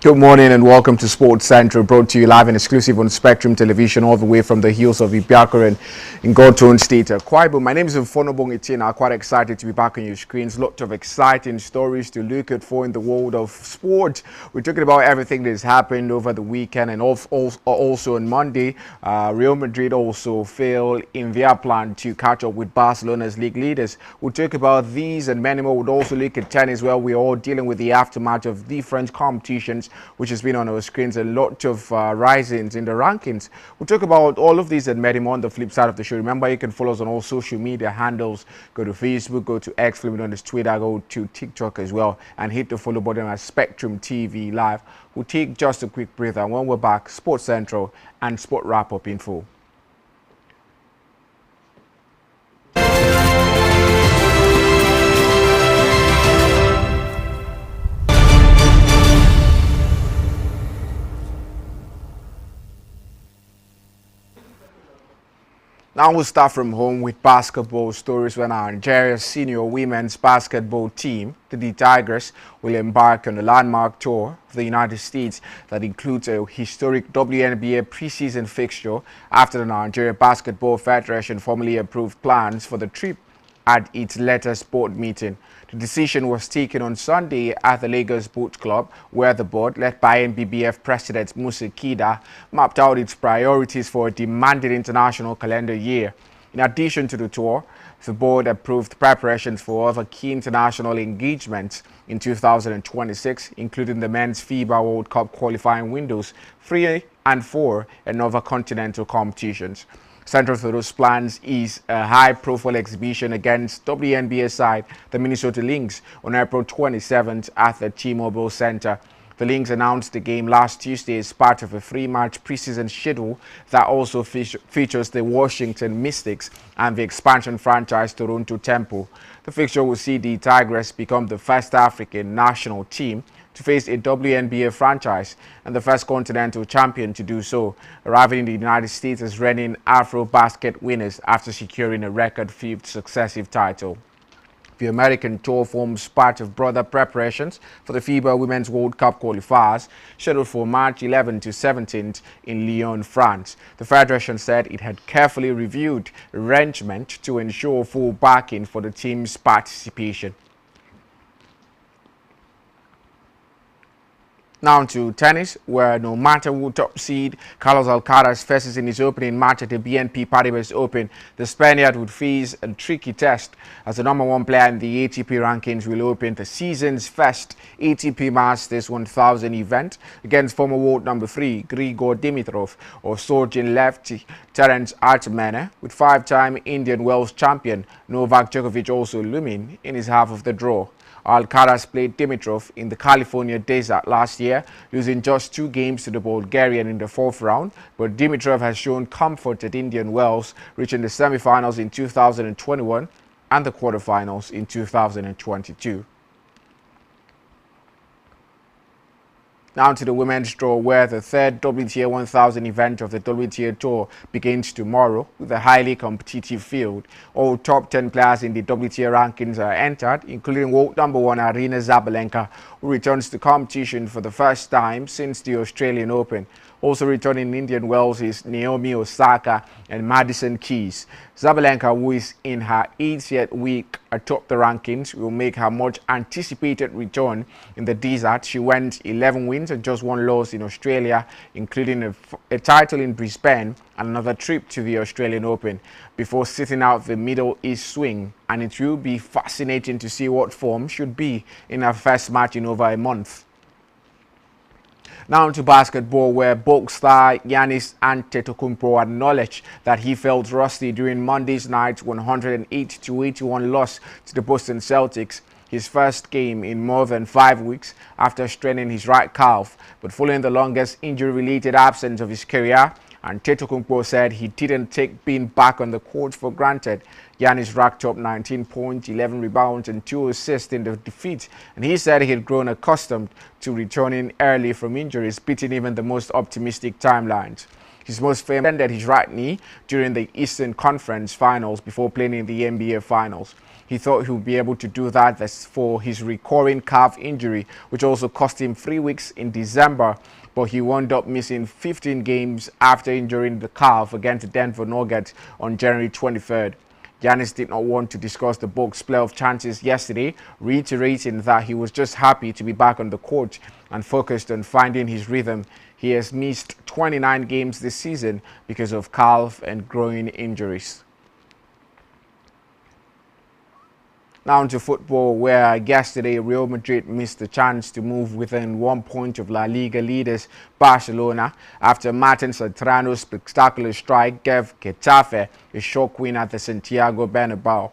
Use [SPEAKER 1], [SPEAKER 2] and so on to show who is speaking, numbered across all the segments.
[SPEAKER 1] Good morning and welcome to Sports Central, brought to you live and exclusive on Spectrum Television, all the way from the hills of Ibiakeren in Gotown State. Kwaibu, my name is Mfonobong Etienne. I'm quite excited to be back on your screens. Lots of exciting stories to look at for in the world of sport. We're talking about everything that has happened over the weekend and also on Monday. Real Madrid also failed in their plan to catch up with Barcelona's league leaders. We'll talk about these and many more. We'll also look at tennis, where we're all dealing with the aftermath of different competitions which has been on our screens, a lot of risings in the rankings. We'll talk about all of these and many more on the flip side of the show. Remember, you can follow us on all social media handles. Go to Facebook, go to X, flip it on this Twitter, go to TikTok as well, and hit the follow button at Spectrum TV Live. We'll take just a quick breather, and when we're back, Sports Central and Sport Wrap-Up in full. Now we'll start from home with basketball stories when Nigeria's senior women's basketball team, the Tigers, will embark on a landmark tour of the United States that includes a historic WNBA preseason fixture after the Nigeria Basketball Federation formally approved plans for the trip at its latest board meeting. The decision was taken on Sunday at the Lagos Boat Club, where the board, led by NBBF President Musa Kida, mapped out its priorities for a demanding international calendar year. In addition to the tour, the board approved preparations for other key international engagements in 2026, including the Men's FIBA World Cup qualifying windows 3 and 4 and other continental competitions. Central to those plans is a high-profile exhibition against WNBA side, the Minnesota Lynx, on April 27th at the T-Mobile Center. The Lynx announced the game last Tuesday as part of a 3-match preseason schedule that also features the Washington Mystics and the expansion franchise Toronto Temple. The fixture will see the Tigers become the first African national team to face a WNBA franchise and the first continental champion to do so, arriving in the United States as reigning Afro-Basket winners after securing a record 5th successive title. The American tour forms part of broader preparations for the FIBA Women's World Cup qualifiers scheduled for March 11 to 17th in Lyon, France. The federation said it had carefully reviewed arrangement to ensure full backing for the team's participation. Now to tennis, where no matter who top seed Carlos Alcaraz faces in his opening match at the BNP Paribas Open, the Spaniard would face a tricky test as the #1 player in the ATP rankings will open the season's first ATP Masters 1000 event against former world #3 Grigor Dimitrov or Sorgin lefty Terence Artemene, with 5-time Indian Wells champion Novak Djokovic also looming in his half of the draw. Alcaraz played Dimitrov in the California desert last year, losing just 2 games to the Bulgarian in the 4th round, but Dimitrov has shown comfort at Indian Wells, reaching the semi-finals in 2021 and the quarterfinals in 2022. Now to the women's draw, where the 3rd WTA 1000 event of the WTA Tour begins tomorrow with a highly competitive field. All top 10 players in the WTA rankings are entered, including world #1 Aryna Sabalenka, who returns to competition for the first time since the Australian Open. Also returning in Indian Wells is Naomi Osaka and Madison Keys. Sabalenka, who is in her 80th week atop the rankings, will make her much anticipated return in the desert. She went 11 wins and just 1 loss in Australia, including a title in Brisbane and another trip to the Australian Open, before sitting out the Middle East swing. And it will be fascinating to see what form should be in her first match in over a month. Now to basketball, where Bulls star Giannis Antetokounmpo acknowledged that he felt rusty during Monday's night's 108-81 loss to the Boston Celtics, his first game in more than 5 weeks after straining his right calf. But following the longest injury-related absence of his career, Antetokounmpo said he didn't take being back on the court for granted. Giannis racked up 19 points, 11 rebounds and 2 assists in the defeat, and he said he had grown accustomed to returning early from injuries, beating even the most optimistic timelines. His most famous ended his right knee during the Eastern Conference Finals before playing in the NBA Finals. He thought he would be able to do that for his recurring calf injury, which also cost him 3 weeks in December, but he wound up missing 15 games after injuring the calf against the Denver Nuggets on January 23rd. Giannis did not want to discuss the Bucks' playoff chances yesterday, reiterating that he was just happy to be back on the court and focused on finding his rhythm. He has missed 29 games this season because of calf and groin injuries. Now to football, where yesterday Real Madrid missed the chance to move within 1 point of La Liga leaders Barcelona after Martin Serrano's spectacular strike gave Getafe a shock win at the Santiago Bernabeu.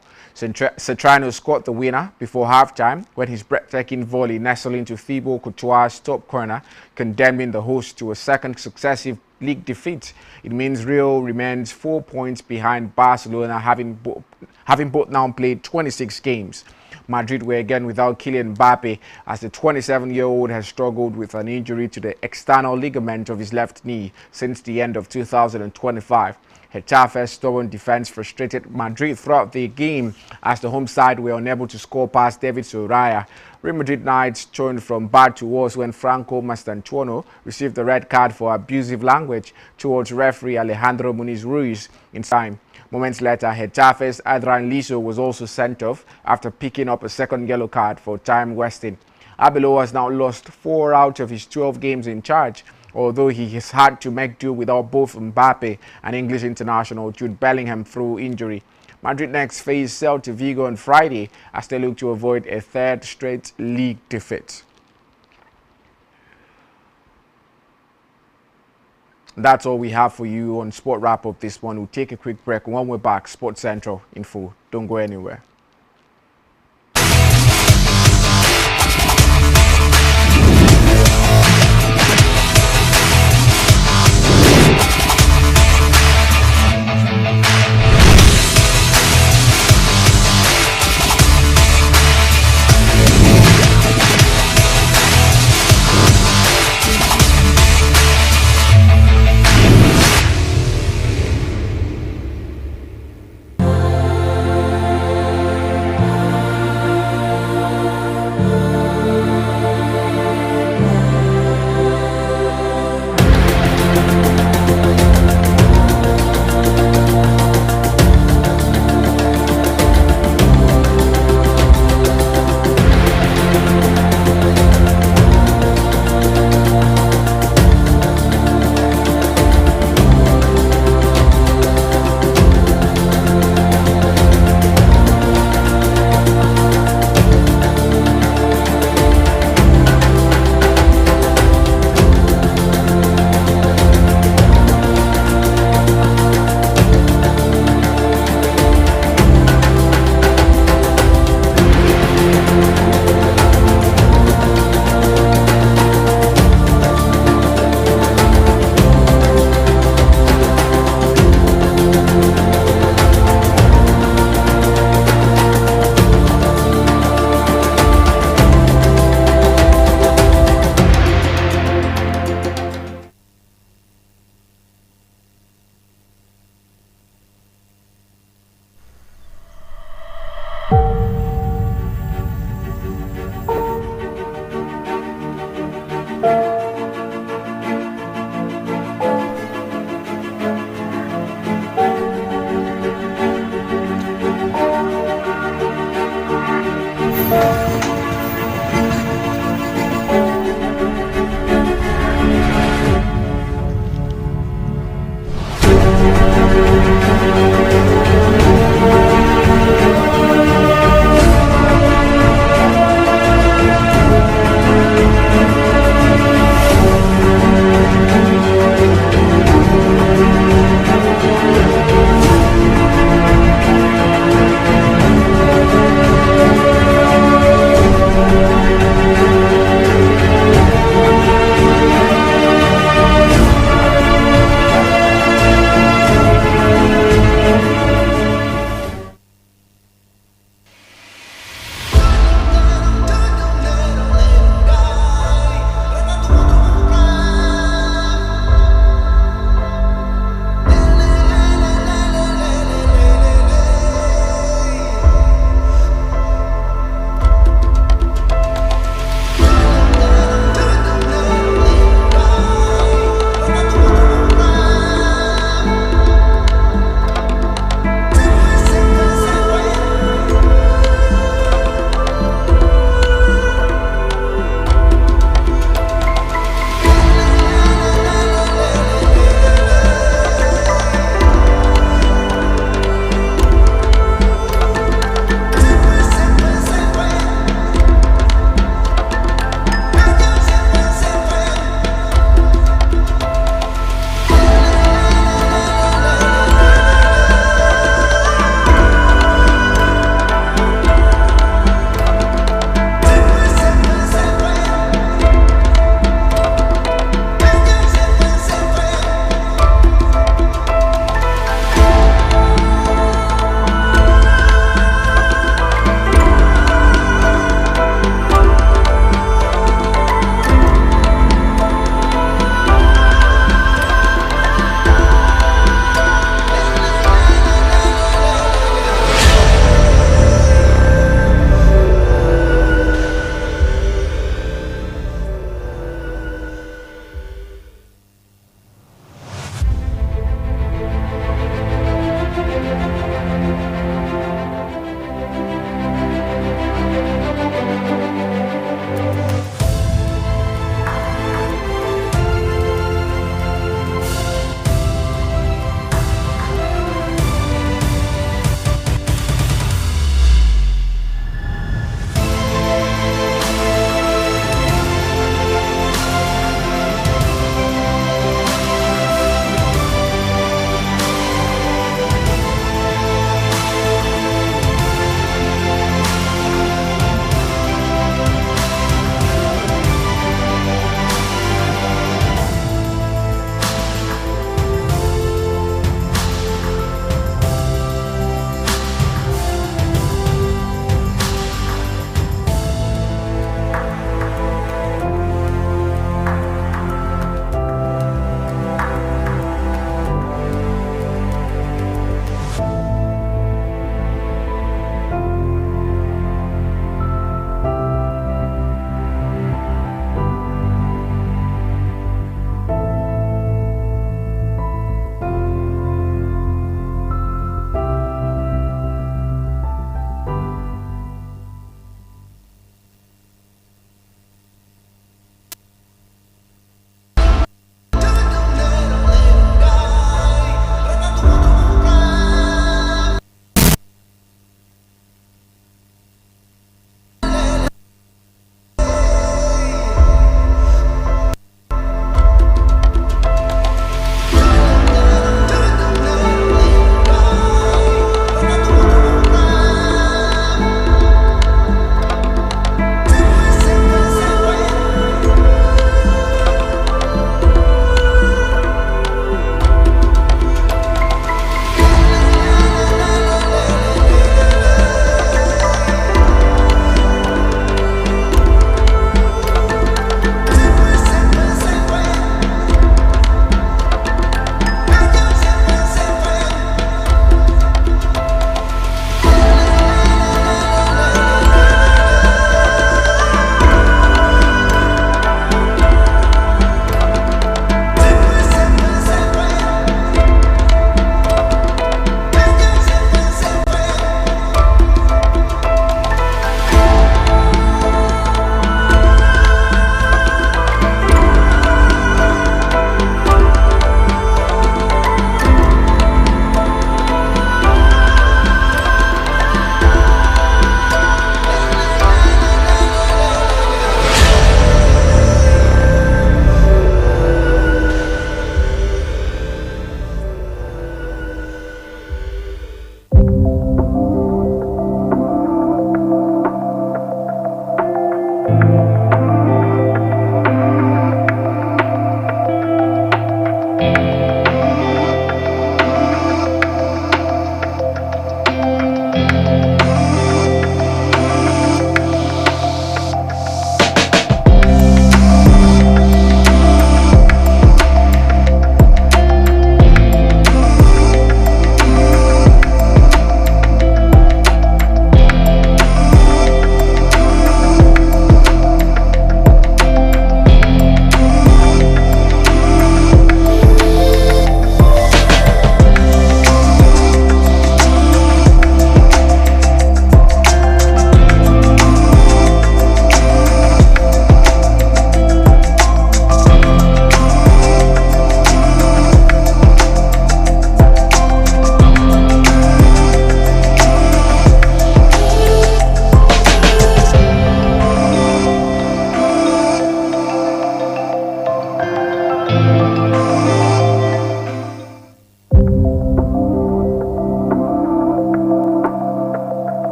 [SPEAKER 1] Serrano scored the winner before halftime when his breathtaking volley nestled into Thibaut Courtois' top corner, condemning the hosts to a second successive league defeat. It means Real remains 4 points behind Barcelona, having both now played 26 games. Madrid were again without Kylian Mbappe, as the 27-year-old has struggled with an injury to the external ligament of his left knee since the end of 2025. Getafe's stubborn defense frustrated Madrid throughout the game as the home side were unable to score past David Soraya. Real Madrid Knights turned from bad to worse when Franco Mastantuono received a red card for abusive language towards referee Alejandro Muniz-Ruiz in time. Moments later, Getafe's Adrian Liso was also sent off after picking up a second yellow card for time wasting. Arbeloa has now lost 4 out of his 12 games in charge, although he has had to make do without both Mbappe and English international Jude Bellingham through injury. Madrid next face Celta Vigo on Friday as they look to avoid a third straight league defeat. That's all we have for you on Sport Wrap Up this one. We'll take a quick break. When we're back, Sports Central in full. Don't go anywhere.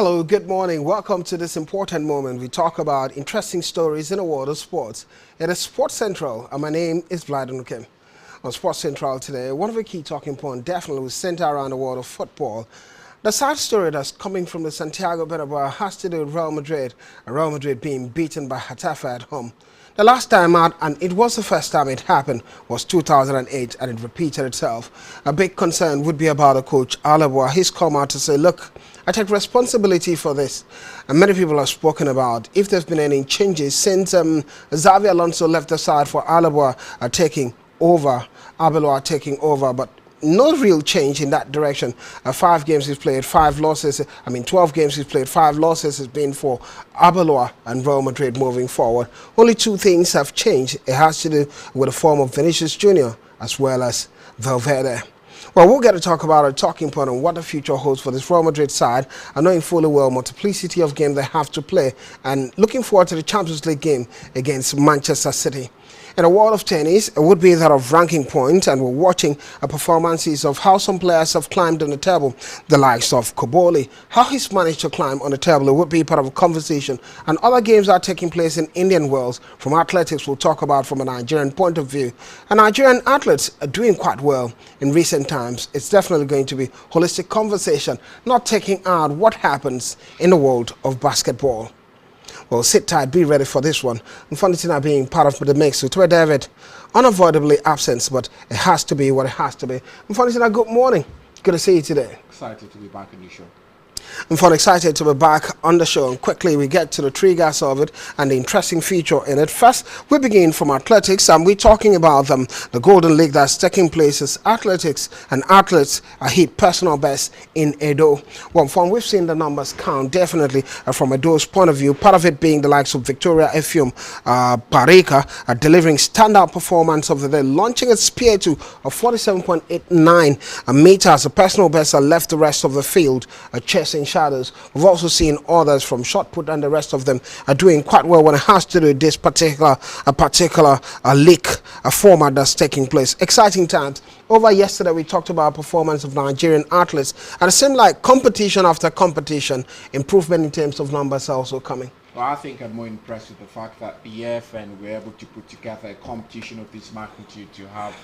[SPEAKER 2] Hello, good morning. Welcome to this important moment. We talk about interesting stories in the world of sports. It is Sports Central, and my name is Vladimir Kim. On Sports Central today, one of the key talking points definitely was centered around the world of football. The sad story that's coming from the Santiago Bernabeu has to do with Real Madrid, and Real Madrid being beaten by Getafe at home. The last time out, and it was the first time it happened, was 2008, and it repeated itself. A big concern would be about the coach, Alaba. He's come out to say, look, I take responsibility for this. And many people have spoken about if there's been any changes since Xavi Alonso left the side for Alaba taking over, Arbeloa taking over, but no real change in that direction. 5 games he's played, 5 losses. 12 games he's played, 5 losses has been for Arbeloa and Real Madrid moving forward. Only 2 things have changed. It has to do with the form of Vinicius Jr. as well as Valverde. Well, we'll get to talk about a talking point on what the future holds for this Real Madrid side, and knowing fully well multiplicity of games they have to play, and looking forward to the Champions League game against Manchester City. In the world of tennis, it would be that of ranking points, and we're watching performances of how some players have climbed on the table, the likes of Koboli. How he's managed to climb on the table, it would be part of a conversation. And other games are taking place in Indian Wells. From athletics, we'll talk about from a Nigerian point of view. And Nigerian athletes are doing quite well in recent times. It's definitely going to be holistic conversation, not taking out what happens in the world of basketball. Well, sit tight, be ready for this one. Unfortunately, being part of the mix with David, unavoidably absent, but it has to be what it has to be. Unfortunately, good morning. Good to see you today.
[SPEAKER 1] Excited to be back on the show.
[SPEAKER 2] I'm fun excited to be back on the show, and quickly we get to the triggers of it and the interesting feature in it. First, we begin from athletics, and we're talking about the Golden League that's taking place as athletics and athletes hit personal best in Edo. Well, from we've seen the numbers count definitely from Edo's point of view, part of it being the likes of Victoria Effium Parika delivering standout performance of the day, launching a spear to 47.89 meters. A personal best that left the rest of the field chasing shadows. We've also seen others from shot put, and the rest of them are doing quite well when it has to do with this particular league format that's taking place. Exciting times. Over yesterday, we talked about performance of Nigerian athletes, and it seemed like competition after competition, improvement in terms of numbers are also coming.
[SPEAKER 1] Well, I think I'm more impressed with the fact that the EFN were able to put together a competition of this magnitude to have,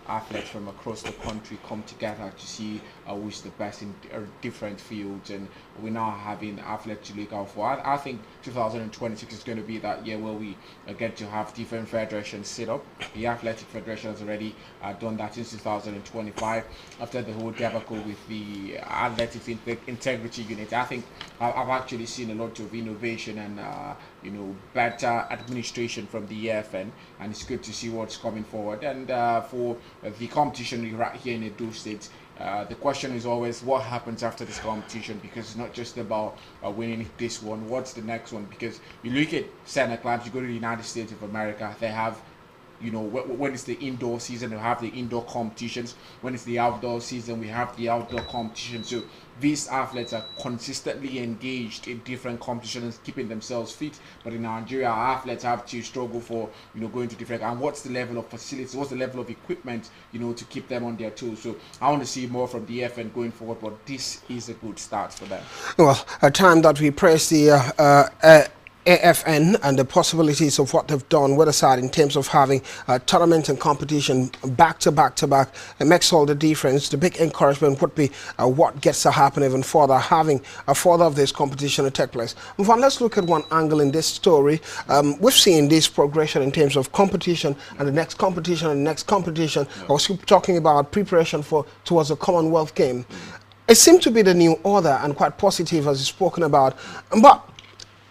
[SPEAKER 1] athletes from across the country come together to see who is the best in different fields, and we're now having athletes to look out for. I think 2026 is going to be that year where we get to have different federations set up. The Athletic Federation has already done that since 2025 after the whole debacle with the Athletics Integrity Unit. I think I've actually seen a lot of innovation and better administration from the EFN, and it's good to see what's coming forward. And for the competition right here in Edo State, the question is always what happens after this competition, because it's not just about winning this one. What's the next one? Because you look at Santa Clara, you go to the United States of America, they have, when it's the indoor season, we have the indoor competitions. When it's the outdoor season, we have the outdoor competitions. So these athletes are consistently engaged in different competitions, keeping themselves fit. But in Nigeria, our athletes have to struggle for, going to different. And what's the level of facilities? What's the level of equipment, to keep them on their toes? So I want to see more from the FN going forward. But this is a good start for them.
[SPEAKER 2] Well, a time that we praise the AFN and the possibilities of what they've done with the side in terms of having tournament and competition back to back to back, it makes all the difference. The big encouragement would be what gets to happen even further, having a further of this competition to take place. Let's look at one angle in this story. We've seen this progression in terms of competition and the next competition and the next competition. I was talking about preparation towards a Commonwealth game. It seemed to be the new order and quite positive as you've spoken about, but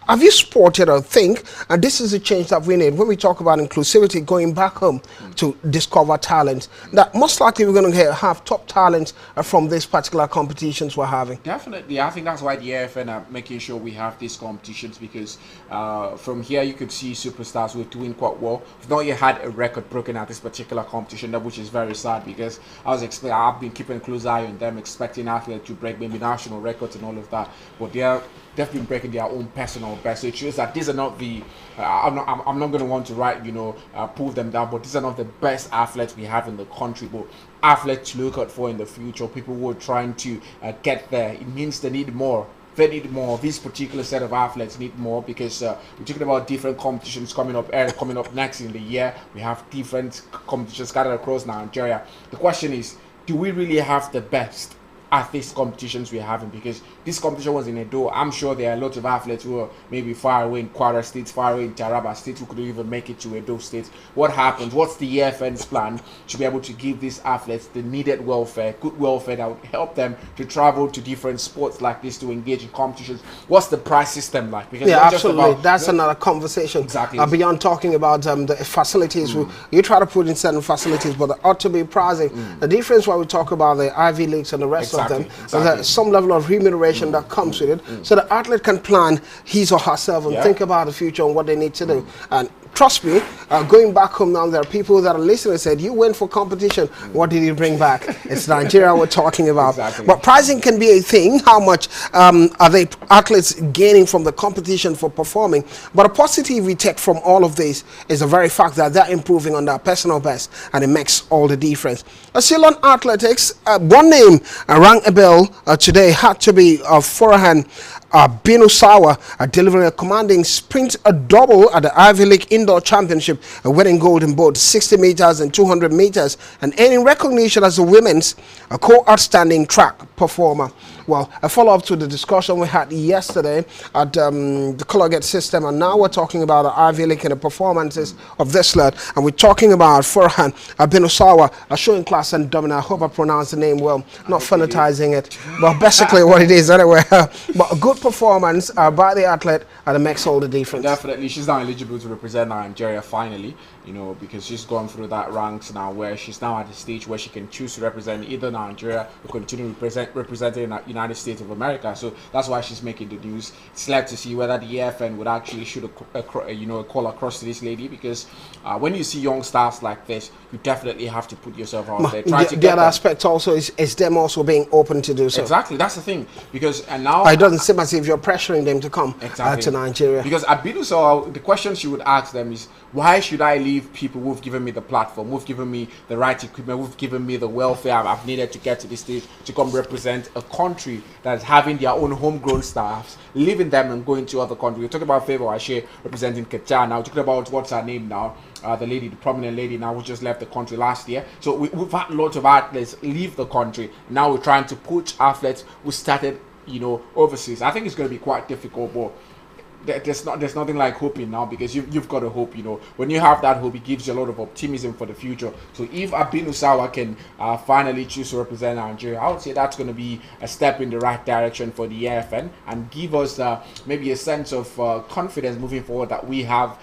[SPEAKER 2] have you spotted or think, and this is a change that we need when we talk about inclusivity, going back home to discover talent, that most likely we're going to have top talent from these particular competitions we're having?
[SPEAKER 1] Definitely. I think that's why the AFN are making sure we have these competitions, because from here you could see superstars who are doing quite well. We've not yet had a record broken at this particular competition, which is very sad, because I've been keeping a close eye on them, expecting athletes to break maybe national records and all of that, but they've been breaking their own personal best. So it shows that these are not the I'm not going to want to prove them down, but these are not the best athletes we have in the country, but athletes to look out for in the future, people who are trying to get there. It means they need more they need more. This particular set of athletes need more because we're talking about different competitions coming up next in the year. We have different competitions scattered across Nigeria. The question is, do we really have the best at these competitions we're having? Because this competition was in Edo. I'm sure there are lots of athletes who are maybe far away in Kwara State, far away in Taraba State, who couldn't even make it to Edo State. What happens? What's the EFN's plan to be able to give these athletes the needed welfare, good welfare that would help them to travel to different sports like this, to engage in competitions? What's the price system like?
[SPEAKER 2] Because yeah, absolutely. That's another conversation.
[SPEAKER 1] Exactly.
[SPEAKER 2] Beyond talking about the facilities, you try to put in certain facilities, but there ought to be pricing. The difference why we talk about the Ivy Leagues and the rest of them, there's some level of remuneration that comes with it, so the athlete can plan his or herself and think about the future and what they need to do. And trust me, going back home now, there are people that are listening and said, you went for competition, what did you bring back? It's Nigeria we're talking about.
[SPEAKER 1] Exactly.
[SPEAKER 2] But pricing can be a thing. How much are the athletes gaining from the competition for performing? But a positive we take from all of this is the very fact that they're improving on their personal best, and it makes all the difference. Still on athletics, one name rang a bell today had to be Farhan Binusawa, delivering a commanding sprint double at the Ivy League Indoor Championship, winning gold in both 60 meters and 200 meters, and earning recognition as the women's co-outstanding track performer. Well, a follow-up to the discussion we had yesterday at the Color system, and now we're talking about the Ivy League and the performances of this lad, and we're talking about Farhan Binusawa, showing class and dominance. I hope I pronounced the name well, not phonetizing it, but basically what it is anyway. But a good performance by the athlete, and it makes all the difference.
[SPEAKER 1] Definitely, she's now eligible to represent Nigeria finally, you know, because she's gone through that ranks now where she's now at the stage where she can choose to represent either Nigeria or continue representing the United States of America. So that's why she's making the news. It's left to see whether the EFN would actually shoot a call across to this lady, because when you see young stars like this, you definitely have to put yourself out there.
[SPEAKER 2] The other aspect also is them also being open to do so.
[SPEAKER 1] Exactly, that's the thing. Because now
[SPEAKER 2] it doesn't seem as if you're pressuring them to come to Nigeria.
[SPEAKER 1] Because Abidu, the question she would ask them is, why should I leave people who've given me the platform, who've given me the right equipment, who've given me the welfare I've needed to get to this stage, to come represent a country that is having their own homegrown staffs, leaving them and going to other countries? We're talking about Favor Ashe representing Qatar now. We're talking about what's her name now, the prominent lady now who just left the country last year. So we've had lots of athletes leave the country. Now we're trying to poach athletes who started, overseas. I think it's going to be quite difficult, but there's nothing like hoping now, because you've got to hope. When you have that hope, it gives you a lot of optimism for the future. So if Abinusawa can finally choose to represent Nigeria, I would say that's going to be a step in the right direction for the AFN, and give us maybe a sense of confidence moving forward that we have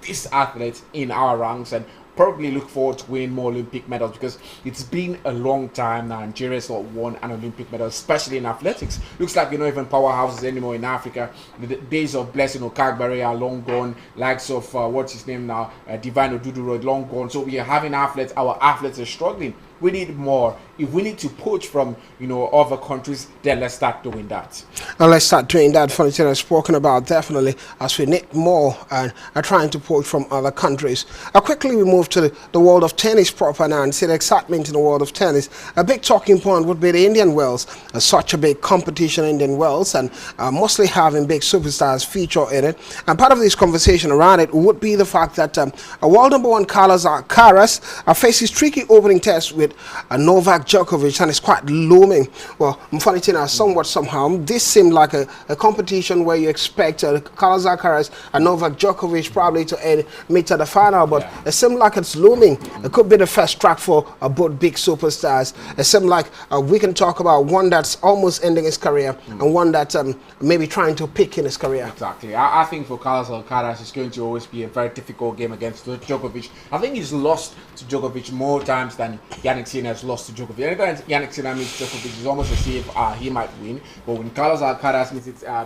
[SPEAKER 1] these athletes in our ranks, and probably look forward to winning more Olympic medals, because it's been a long time now Nigeria's not won an Olympic medal, especially in athletics. Looks like you're not even powerhouses anymore in Africa. The days of Blessing Okagbare are long gone. Likes of what's his name now, Divine Oduduro, long gone. So we are having athletes. Our athletes are struggling. We need more. If we need to poach from other countries, then let's start doing that.
[SPEAKER 2] And let's start doing that. Funny thing I've spoken about, definitely, as we need more and are trying to poach from other countries. Quickly we move to the world of tennis proper now, and see the excitement in the world of tennis. A big talking point would be the Indian Wells. Such a big competition in Indian Wells, and mostly having big superstars feature in it. And part of this conversation around it would be the fact that world number one Carlos Alcaraz faces tricky opening test with Novak Djokovic, and it's quite looming. Well, funny thing, somewhat somehow, this seemed like a competition where you expect Carlos Alcaraz and Novak Djokovic probably to meet at the final, but it seemed like it's looming. It could be the first track for both big superstars. It seemed like we can talk about one that's almost ending his career and one that maybe trying to pick in his career.
[SPEAKER 1] Exactly. I think for Carlos Alcaraz, it's going to always be a very difficult game against Djokovic. I think he's lost to Djokovic more times than Yannick Sinner has lost to Djokovic. Anytime Yannick Sinner meets Djokovic, it's almost as if he might win. But when Carlos Alcaraz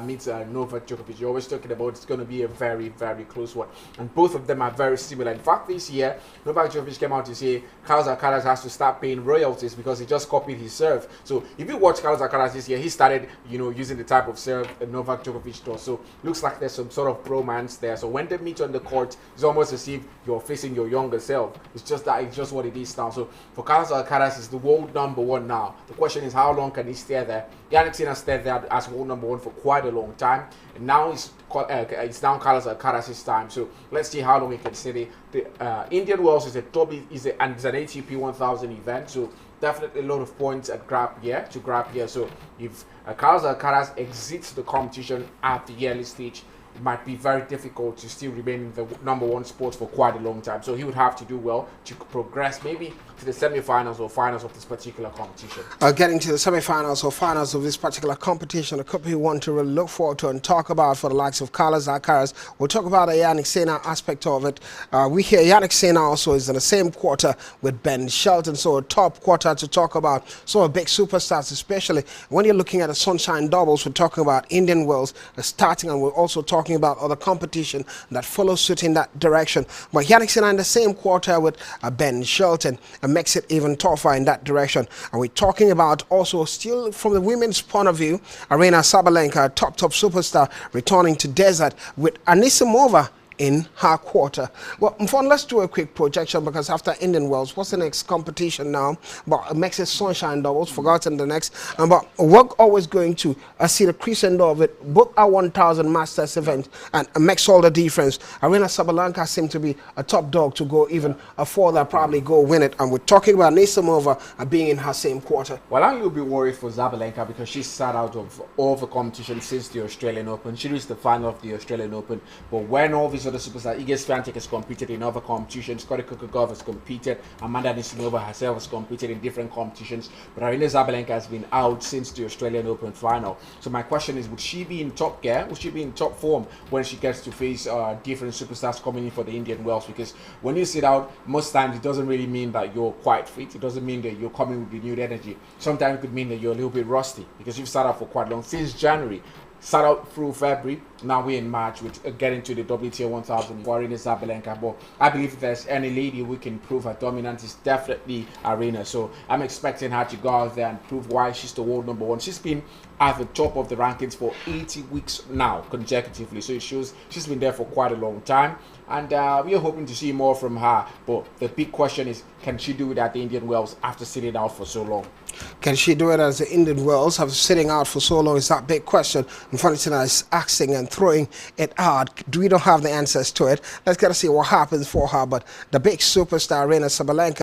[SPEAKER 1] meets Novak Djokovic, you're always talking about it's going to be a very, very close one. And both of them are very similar. In fact, this year, Novak Djokovic came out to say Carlos Alcaraz has to start paying royalties because he just copied his serve. So if you watch Carlos Alcaraz this year, he started, using the type of serve that Novak Djokovic does. So looks like there's some sort of bromance there. So when they meet on the court, it's almost as if you're facing your younger self. It's just what it is now. So for Carlos Carlos Alcaraz is the world number one now. The question is, how long can he stay there? Yannick Sinner stayed there as world number one for quite a long time, and now it's now Carlos Alcaraz's time. So let's see how long he can stay. The Indian Wells is and it's an ATP 1000 event, so definitely a lot of points to grab here. So if Carlos Alcaraz exits the competition at the early stage, it might be very difficult to still remain in the number one spot for quite a long time. So he would have to do well to progress maybe to the semi-finals or finals of this particular competition.
[SPEAKER 2] Getting to the semi-finals or finals of this particular competition, a couple you want to really look forward to and talk about for the likes of Carlos Alcaraz. We'll talk about the Yannick Sinner aspect of it. We hear Yannick Sinner also is in the same quarter with Ben Shelton, so a top quarter to talk about. So a big superstars, especially when you're looking at the Sunshine Doubles. We're talking about Indian Wells starting, and we're also talking about other competition that follows suit in that direction. But Yannick Sinner in the same quarter with Ben Shelton makes it even tougher in that direction. And we're talking about also still from the women's point of view, Aryna Sabalenka, top superstar, returning to desert with Anisimova in her quarter. Well, Mfon, let's do a quick projection, because after Indian Wells, what's the next competition now? But it makes it Sunshine Doubles, forgotten the next. But we're always going to see the crescendo of it, both our 1000 Masters event, and makes all the difference. Aryna Sabalenka seems to be a top dog to go even further, probably go win it. And we're talking about Anisimova being in her same quarter.
[SPEAKER 1] Well, I'm a little bit worried for Sabalenka because she's sat out of all the competition since the Australian Open. She reached the final of the Australian Open, but when all these other superstars, Iga Swiatek has competed in other competitions, Scotty Kokogov has competed, Amanda Anisimova herself has competed in different competitions, but Aryna Sabalenka has been out since the Australian Open final. So my question is, would she be in top gear? Would she be in top form when she gets to face different superstars coming in for the Indian Wells? Because when you sit out, most times it doesn't really mean that you're quite fit. It doesn't mean that you're coming with renewed energy. Sometimes it could mean that you're a little bit rusty because you've sat out for quite long, since January. Start out through February, now we're in March with getting to the WTA 1000 for Aryna Sabalenka. But I believe if there's any lady who can prove her dominance, it's definitely Aryna. So I'm expecting her to go out there and prove why she's the world number one. She's been at the top of the rankings for 80 weeks now consecutively, so it shows she's been there for quite a long time, and we are hoping to see more from her. But the big question is, can she do it at the Indian Wells after sitting out for so long?
[SPEAKER 2] Can she do it as the Indian Wells after sitting out for so long? Is that big question. And Valentina is asking and throwing it out. We don't have the answers to it. Let's get to see what happens for her. But the big superstar Aryna Sabalenka